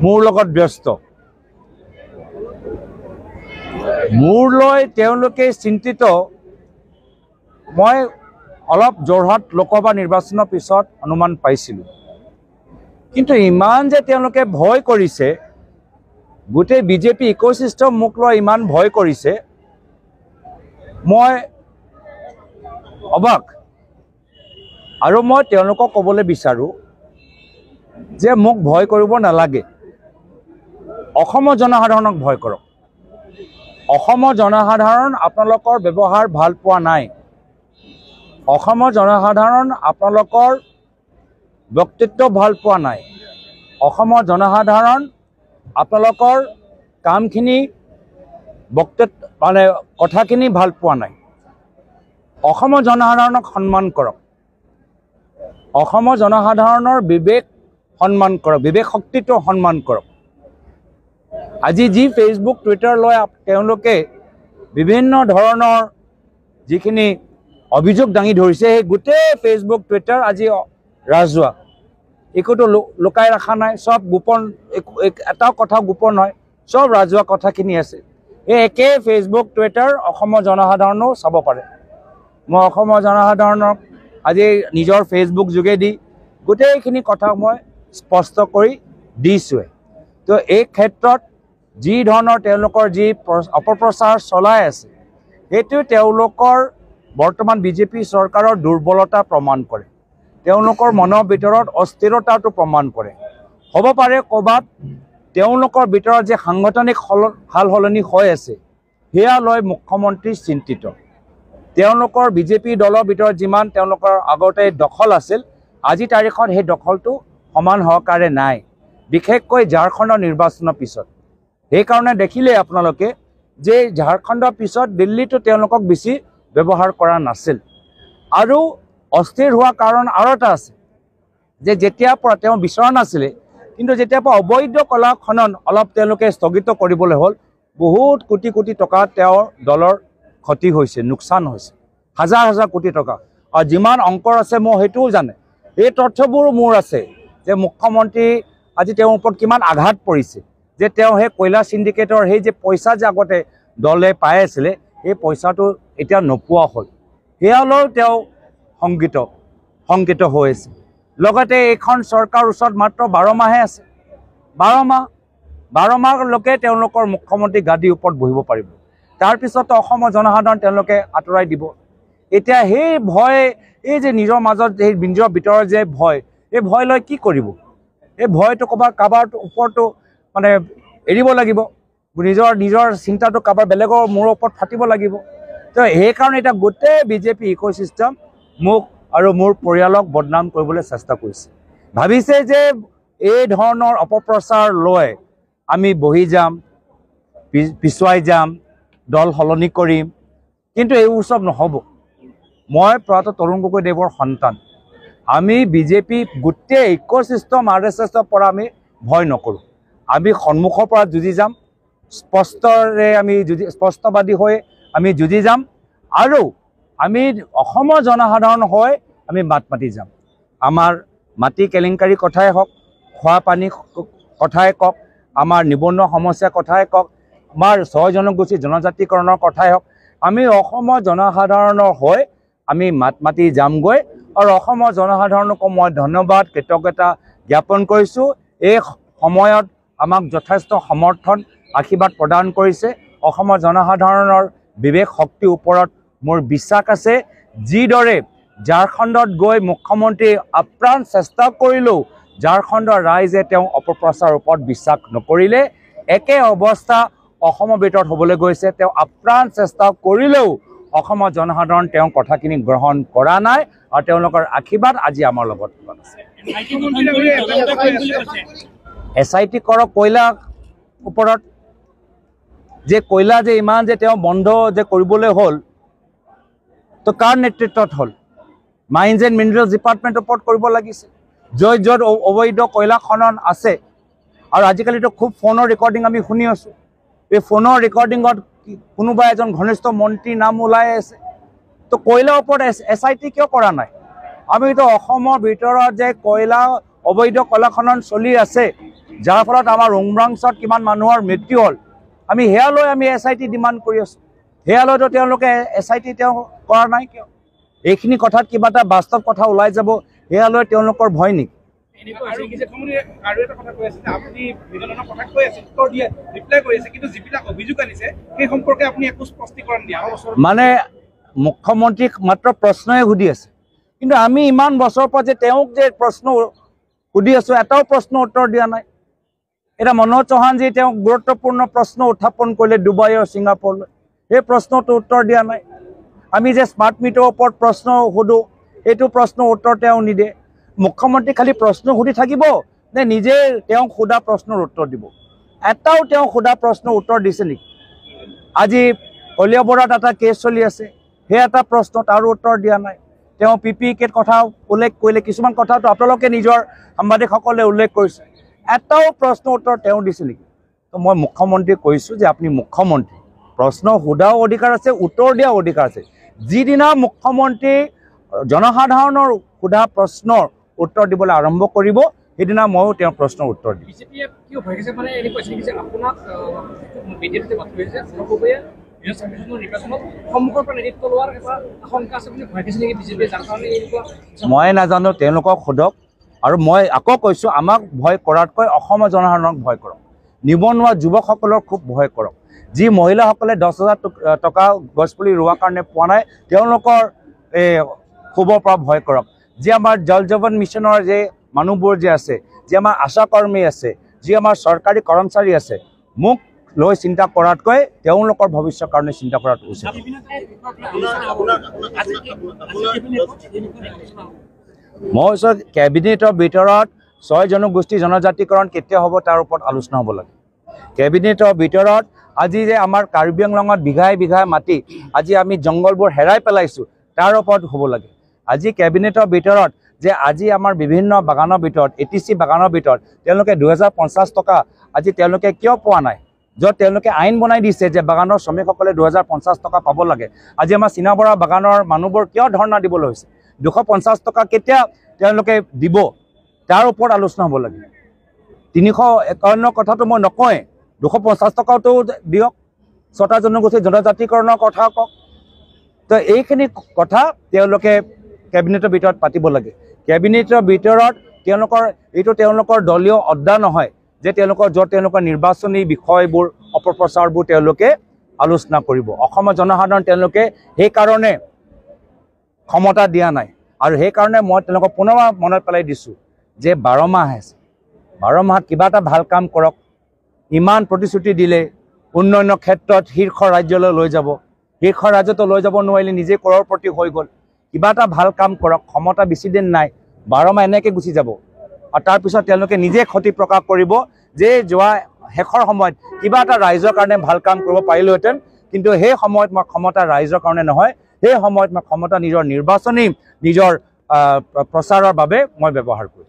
মোৰ লগত ব্যস্ত মোৰ লৈ তেওঁলোকে চিন্তিত মই অলপ যোৰহাট লোকসভা নিৰ্বাচনৰ পিছত অনুমান পাইছিলোঁ কিন্তু ইমান যে তেওঁলোকে ভয় কৰিছে গোটেই বিজেপি ইকোসিস্টেম মোক লৈ ইমান ভয় কৰিছে মই অবাক আৰু মই তেওঁলোকক ক'বলৈ বিচাৰোঁ যে মোক ভয় কৰিব নালাগে অসমৰ জনসাধাৰণক ভয় কৰক অসমৰ জনসাধাৰণ আপোনালোকৰ ব্যৱহাৰ ভাল পোৱা নাই অসমৰ জনসাধাৰণ আপোনালোকৰ ব্যক্তিত্ব ভাল পোৱা নাই অসমৰ জনসাধাৰণ আপোনালোকৰ কামখিনি বক্তব্য মানে কথাখিনি ভাল পোৱা নাই অসমৰ জনসাধাৰণক সন্মান কৰক অসমৰ জনসাধাৰণৰ বিবেক সন্মান কৰক বিবেক শক্তিটো সন্মান কৰক আজি যি ফেচবুক টুইটাৰ লৈ তেওঁলোকে বিভিন্ন ধৰণৰ যিখিনি অভিযোগ দাঙি ধৰিছে সেই গোটেই ফেচবুক টুইটাৰ আজি ৰাজহুৱা একোটো লুকাই ৰখা নাই সব গোপন এটা কথা গোপন হয় সব ৰাজহুৱা কথাখিনি আছে এই একে ফেচবুক টুইটাৰ অসমৰ জনসাধাৰণেও চাব পাৰে মই অসমৰ জনসাধাৰণক আজি নিজৰ ফেচবুক যোগেদি গোটেইখিনি কথা মই স্পষ্ট কৰি দিছোঁ তো এই ক্ষেত্ৰত যি ধৰণৰ তেওঁলোকৰ যি অপপ্ৰচাৰ চলাই আছে সেইটো তেওঁলোকৰ বৰ্তমান বিজেপি চৰকাৰৰ দুৰ্বলতা প্ৰমাণ কৰে তেওঁলোকৰ মনৰ ভিতৰত অস্থিৰতাটো প্ৰমাণ কৰে হ'ব পাৰে ক'ৰবাত তেওঁলোকৰ ভিতৰত যে সাংগঠনিক সাল সলনি হৈ আছে সেয়া লৈ মুখ্যমন্ত্ৰী চিন্তিত তেওঁলোকৰ বিজেপি দলৰ ভিতৰত যিমান তেওঁলোকৰ আগতে দখল আছিল আজি তাৰিখত সেই দখলটো সমান সহকাৰে নাই বিশেষকৈ ঝাৰখণ্ডৰ নিৰ্বাচনৰ পিছত সেইকাৰণে দেখিলে আপোনালোকে যে ঝাৰখণ্ডৰ পিছত দিল্লীটো তেওঁলোকক বেছি ব্যৱহাৰ কৰা নাছিল আৰু অস্থিৰ হোৱা কাৰণ আৰু এটা আছে যে যেতিয়াৰ পৰা তেওঁ বিচৰা নাছিলে কিন্তু যেতিয়াৰ পৰা অবৈধ কলা খনন অলপ তেওঁলোকে স্থগিত কৰিবলৈ হ'ল বহুত কোটি কোটি টকা তেওঁৰ দলৰ ক্ষতি হৈছে লোকচান হৈছে হাজাৰ হাজাৰ কোটি টকা আৰু যিমান অংকৰ আছে মই সেইটোও জানে এই তথ্যবোৰো মোৰ আছে যে মুখ্যমন্ত্ৰী আজি তেওঁৰ ওপৰত কিমান আঘাত পৰিছে যে তেওঁ সেই কয়লা সিন্ডিকেটৰ সেই যে পইচা যে আগতে দলে পাই আছিলে এই পইচাটো এতিয়া নোপোৱা হ'ল সেয়ালৈ তেওঁ শংকিত হৈ আছে লগতে এইখন চৰকাৰ ওচৰত মাত্ৰ 12 মাহে আছে 12 মাহলৈকে তেওঁলোকৰ মুখ্যমন্ত্ৰী গাদীৰ ওপৰত বহিব পাৰিব তাৰপিছত অসমৰ জনসাধাৰণ তেওঁলোকে আঁতৰাই দিব এতিয়া সেই ভয় এই যে নিজৰ মাজত সেই নিজৰ ভিতৰৰ যে ভয় এই ভয় লৈ কি কৰিব এই ভয়টো কাবাৰ ওপৰতো মানে এৰিব লাগিব নিজৰ চিন্তাটো কাবাৰ বেলেগৰ মূৰৰ ওপৰত ফাটিব লাগিব তো সেইকাৰণে এটা গোটেই বিজেপি ইকোসিস্টেম মোক আৰু মোৰ পৰিয়ালক বদনাম কৰিবলৈ চেষ্টা কৰিছে ভাবিছে যে এই ধৰণৰ অপপ্ৰচাৰ লৈ আমি বহি যাম পিছুৱাই যাম দল সলনি কৰিম কিন্তু এইবোৰ সব নহ'ব মই প্ৰয়াত তৰুণ গগৈদেৱৰ সন্তান আমি বিজেপি গোটেই ইকোসিস্টেম আৰএছএছৰ পৰা আমি ভয় নকৰোঁ আমি সন্মুখৰ পৰা যুঁজি যাম স্পষ্টৰে আমি স্পষ্টবাদী হৈ আমি যুঁজি যাম আৰু আমি অসমৰ জনসাধাৰণ হৈ আমি মাত মাতি যাম আমাৰ মাটি কেলেংকাৰী কথাই হওক খোৱা পানী কথাই কওক আমাৰ নিবনুৱা সমস্যাৰ কথাই কওক আমাৰ 6 জনগোষ্ঠী জনজাতিকৰণৰ কথাই হওক আমি অসমৰ জনসাধাৰণৰ হৈ আমি মাত মাতি যামগৈ আৰু অসমৰ জনসাধাৰণক মই ধন্যবাদ কৃতজ্ঞতা জ্ঞাপন কৰিছোঁ এই সময়ত আমাক যথেষ্ট সমৰ্থন আশীৰ্বাদ প্ৰদান কৰিছে অসমৰ জনসাধাৰণৰ বিবেক শক্তিৰ ওপৰত মোৰ বিশ্বাস আছে যিদৰে ঝাৰখণ্ডত গৈ মুখ্যমন্ত্ৰী আপ্ৰাণ চেষ্টা কৰিলেও ঝাৰখণ্ডৰ ৰাইজে তেওঁ অপপ্ৰচাৰৰ ওপৰত বিশ্বাস নকৰিলে একে অৱস্থা অসমৰ ভিতৰত হ'বলৈ গৈছে তেওঁ আপ্ৰাণ চেষ্টা কৰিলেও অসমৰ জনসাধাৰণ তেওঁ কথাখিনি গ্ৰহণ কৰা নাই আৰু তেওঁলোকৰ আশীৰ্বাদ আজি আমাৰ লগত আছে SIT কৰক কয়লা ওপৰত যে কয়লা যে ইমান যে তেওঁ বন্ধ যে কৰিবলৈ হ'ল তো কাৰ নেতৃত্বত হ'ল মাইন্স এণ্ড মিনাৰেলছ ডিপাৰ্টমেণ্টৰ ওপৰত কৰিব লাগিছে য'ত অবৈধ কয়লা খনন আছে আৰু আজিকালিতো খুব ফোনৰ ৰেকৰ্ডিং আমি শুনি আছোঁ এই ফোনৰ ৰেকৰ্ডিঙত কোনোবা এজন ঘনিষ্ঠ মন্ত্ৰীৰ নাম ওলাই আছে তো কয়লাৰ ওপৰত SIT কিয় কৰা নাই আমিতো অসমৰ ভিতৰত যে কয়লা অবৈধ কয়লা খনন চলি আছে যাৰ ফলত আমাৰ উমৰাংচত কিমান মানুহৰ মৃত্যু হ'ল আমি সেয়া লৈ আমি SIT ডিমাণ্ড কৰি আছোঁ সেয়া লৈতো তেওঁলোকে SIT তেওঁ কৰা নাই কিয় এইখিনি কথাত কিবা এটা বাস্তৱ কথা ওলাই যাব সেয়া লৈ তেওঁলোকৰ ভয় নেকি মানে মুখ্যমন্ত্ৰীক মাত্ৰ প্ৰশ্নই সুধি আছে কিন্তু আমি ইমান বছৰৰ পৰা যে তেওঁক যে প্ৰশ্ন সুধি আছোঁ এটাও প্ৰশ্ন উত্তৰ দিয়া নাই এটা মনোজ চৌহানজী তেওঁক গুৰুত্বপূৰ্ণ প্ৰশ্ন উত্থাপন কৰিলে ডুবাই আৰু ছিংগাপুৰলৈ সেই প্ৰশ্নটো উত্তৰ দিয়া নাই আমি যে স্মাৰ্ট মিটাৰৰ ওপৰত প্ৰশ্ন সোধোঁ এইটো প্ৰশ্ন উত্তৰ তেওঁ নিদিয়ে মুখ্যমন্ত্ৰী খালি প্ৰশ্ন সুধি থাকিব নে নিজে তেওঁক সোধা প্ৰশ্নৰ উত্তৰ দিব এটাও তেওঁক সোধা প্ৰশ্নৰ উত্তৰ দিছে নেকি আজি কলিয়াবৰত এটা কেছ চলি আছে সেই এটা প্ৰশ্ন তাৰ উত্তৰ দিয়া নাই তেওঁ PPE কথা উল্লেখ কৰিলে কিছুমান কথাটো আপোনালোকে নিজৰ সাংবাদিকসকলে উল্লেখ কৰিছে এটাও প্ৰশ্ন উত্তৰ তেওঁ দিছে নেকি তো মই মুখ্যমন্ত্ৰীক কৈছোঁ যে আপুনি মুখ্যমন্ত্ৰী প্ৰশ্ন সোধাও অধিকাৰ আছে উত্তৰ দিয়াও অধিকাৰ আছে যিদিনা মুখ্যমন্ত্ৰী জনসাধাৰণৰ সোধা প্ৰশ্নৰ উত্তৰ দিবলৈ আৰম্ভ কৰিব সেইদিনা ময়ো তেওঁৰ প্ৰশ্নৰ উত্তৰ দিম মই নাজানো তেওঁলোকক সোধক আৰু মই আকৌ কৈছোঁ আমাক ভয় কৰাতকৈ অসমৰ জনসাধাৰণক ভয় কৰক নিবনুৱা যুৱকসকলৰ খুব ভয় কৰক যি মহিলাসকলে 10,000 টকা গছপুলি ৰোৱাৰ কাৰণে পোৱা নাই তেওঁলোকৰ খুবৰ পৰা ভয় কৰক যি আমাৰ জল জীৱন মিছনৰ যে মানুহবোৰ যে আছে যি আমাৰ আশা কৰ্মী আছে যি আমাৰ চৰকাৰী কৰ্মচাৰী আছে মোক লৈ চিন্তা কৰাতকৈ তেওঁলোকৰ ভৱিষ্যতৰ কাৰণে চিন্তা কৰাটো উচিত মই কৈছোঁ কেবিনেটৰ ভিতৰত 6 জনগোষ্ঠী জনজাতিকৰণ কেতিয়া হ'ব তাৰ ওপৰত আলোচনা হ'ব লাগে কেবিনেটৰ ভিতৰত আজি যে আমাৰ কাৰ্বি আংলঙত বিঘাই বিঘাই মাটি আজি আমি জংগলবোৰ হেৰাই পেলাইছোঁ তাৰ ওপৰত হ'ব লাগে আজি কেবিনেটৰ ভিতৰত যে আজি আমাৰ বিভিন্ন বাগানৰ ভিতৰত ATC বাগানৰ ভিতৰত তেওঁলোকে 2050 টকা আজি তেওঁলোকে কিয় পোৱা নাই য'ত তেওঁলোকে আইন বনাই দিছে যে বাগানৰ শ্ৰমিকসকলে 2050 টকা পাব লাগে আজি আমাৰ চিনাবৰা বাগানৰ মানুহবোৰ কিয় ধৰ্ণা দিবলৈ হৈছে 250 টকা কেতিয়া তেওঁলোকে দিব তাৰ ওপৰত আলোচনা হ'ব লাগে 351 কথাটো মই নকয় 250 টকাটো দিয়ক 6টা জনগোষ্ঠী জনজাতিকৰণৰ কথা কওক তো এইখিনি কথা তেওঁলোকে কেবিনেটৰ ভিতৰত পাতিব লাগে কেবিনেটৰ ভিতৰত তেওঁলোকৰ এইটো তেওঁলোকৰ দলীয় অড্ডা নহয় যে তেওঁলোকৰ য'ত তেওঁলোকৰ নিৰ্বাচনী বিষয়বোৰ অপপ্ৰচাৰবোৰ তেওঁলোকে আলোচনা কৰিব অসমৰ জনসাধাৰণ তেওঁলোকে সেইকাৰণে ক্ষমতা দিয়া নাই আৰু সেইকাৰণে মই তেওঁলোকক পুনৰ মনত পেলাই দিছোঁ যে 12 মাহ আছে 12 মাহত কিবা এটা ভাল কাম কৰক ইমান প্ৰতিশ্ৰুতি দিলে উন্নয়নৰ ক্ষেত্ৰত শীৰ্ষ ৰাজ্যলৈ লৈ যাব শীৰ্ষ ৰাজ্যটো লৈ যাব নোৱাৰিলে নিজে কৰৰপতি হৈ গ'ল কিবা এটা ভাল কাম কৰক ক্ষমতা বেছি দিন নাই 12 মাহ এনেকৈ গুচি যাব আৰু তাৰপিছত তেওঁলোকে নিজে ক্ষতি প্ৰকাশ কৰিব যে যোৱা শেষৰ সময়ত কিবা এটা ৰাইজৰ কাৰণে ভাল কাম কৰিব পাৰিলোহেঁতেন কিন্তু সেই সময়ত মই ক্ষমতা ৰাইজৰ কাৰণে নহয় সেই সময়ত মই ক্ষমতা নিজৰ নিৰ্বাচনী নিজৰ প্ৰচাৰৰ বাবে মই ব্যৱহাৰ কৰিম